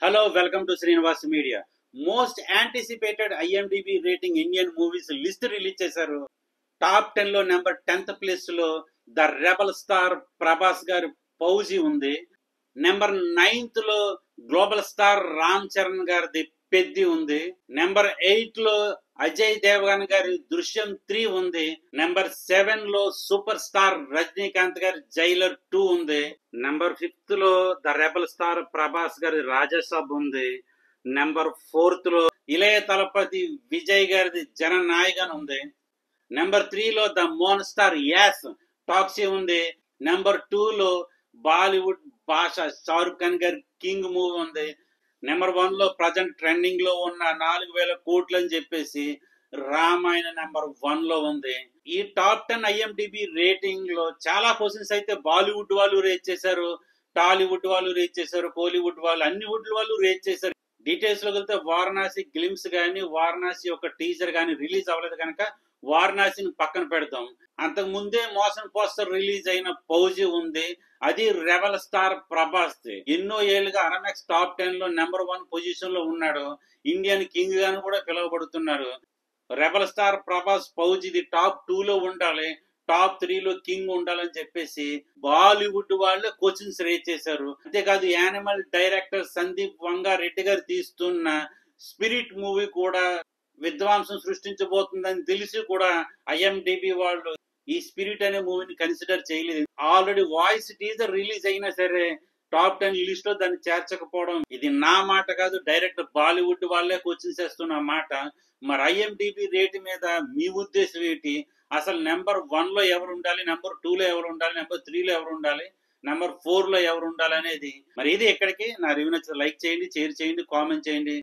Hello, welcome to Srinivas Media. Most anticipated IMDb rating Indian movies list release చేశారు. Top 10 లో number 10th place లో the rebel star Prabhas గారి ఫౌజీ ఉంది. Number 9th లో global star Ram Charan గారిది పెద్ది ఉంది. నెంబర్ 8 లో అజయ్ దేవగన్ గారి దృశ్యం 3 ఉంది. నెంబర్ 7 లో సూపర్ స్టార్ రజనీకాంత్ గారి జైలర్ 2 ఉంది. నెంబర్ 5th లో ద రెబల్ స్టార్ ప్రభాస్ గారి రాజసభ ఉంది. నెంబర్ 4th లో ఇళయ తలపతి విజయ్ గారిది జననాయకన్ ఉంది. నెంబర్ 3 లో the Mon star as taxi ఉంది. నెంబర్ 2 లో బాలీవుడ్ భాష షారుఖ్ ఖాన్ గారి కింగ్ మూవీ ఉంది. నెంబర్ 1 లో ప్రజెంట్ ట్రెండింగ్ లో ఉన్న 4000 కోట్లు అని చెప్పేసి రామాయణ నెంబర్ 1 లో ఉంది. ఈ టాప్ 10 ఐఎండిబి రేటింగ్ లో చాలా క్వశ్చన్స్ అయితే బాలీవుడ్ వాళ్ళు రేట్ చేశారు, టాలీవుడ్ వాళ్ళు రేట్ చేశారు, కోలీవుడ్ వాళ్ళు, అన్ని వుడ్ వాళ్ళు రేట్ చేశారు. డీటెయిల్స్ లోకి వెళ్తే వారణాసి గ్లిమ్స్ గానీ, వారణాసి ఒక టీజర్ గానీ రిలీజ్ అవ్వలేదు కనుక వారణాసిని పక్కన పెడతాం. అంతకు ముందే మోషన్ పోస్టర్ రిలీజ్ అయిన ఫౌజీ ఉంది. అది రెబల్ స్టార్ ప్రభాస్. ఎన్నో ఏళ్ళుగా అనమెక్స్ టాప్ 10 లో నెంబర్ 1 పొజిషన్ లో ఉన్నాడు. ఇండియన్ కింగ్ గాని కూడా పిలువబడుతున్నారు. రెబల్ స్టార్ ప్రభాస్ ఫౌజీది టాప్ 2 లో ఉండాలి, టాప్ 3 లో కింగ్ ఉండాలని చెప్పేసి బాలీవుడ్ వాళ్ళే క్వశ్చన్స్ రేజ్ చేశారు. అంతేకాదు యానిమల్ డైరెక్టర్ సందీప్ వంగారెడ్డి గారు తీస్తున్న స్పిరిట్ మూవీ కూడా విధ్వంసం సృష్టించబోతుందని తెలిసి కూడా ఐఎండిబి వాళ్ళు ఈ స్పిరిట్ అనే మూవీని కన్సిడర్ చేయలేదు. ఆల్రెడీ వాయిస్ టీజర్ రిలీజ్ అయినా సరే టాప్ 10 లిస్ట్ లో దాన్ని చేర్చకపోవడం ఇది నా మాట కాదు, డైరెక్ట్ బాలీవుడ్ వాళ్ళే క్వశ్చన్స్ చేస్తున్న మాట. మరి ఐఎండిబి రేట్ మీద మీ ఉద్దేశం ఏంటి? అసలు నెంబర్ 1 లో ఎవరు ఉండాలి, నెంబర్ 2 లో ఎవరు ఉండాలి, నెంబర్ 3 లో ఎవరు ఉండాలి, నెంబర్ 4 లో ఎవరు ఉండాలి అనేది మరి ఇది ఎక్కడికి. నా రివ్యూ నచ్చితే లైక్ చేయండి, షేర్ చేయండి, కామెంట్ చేయండి.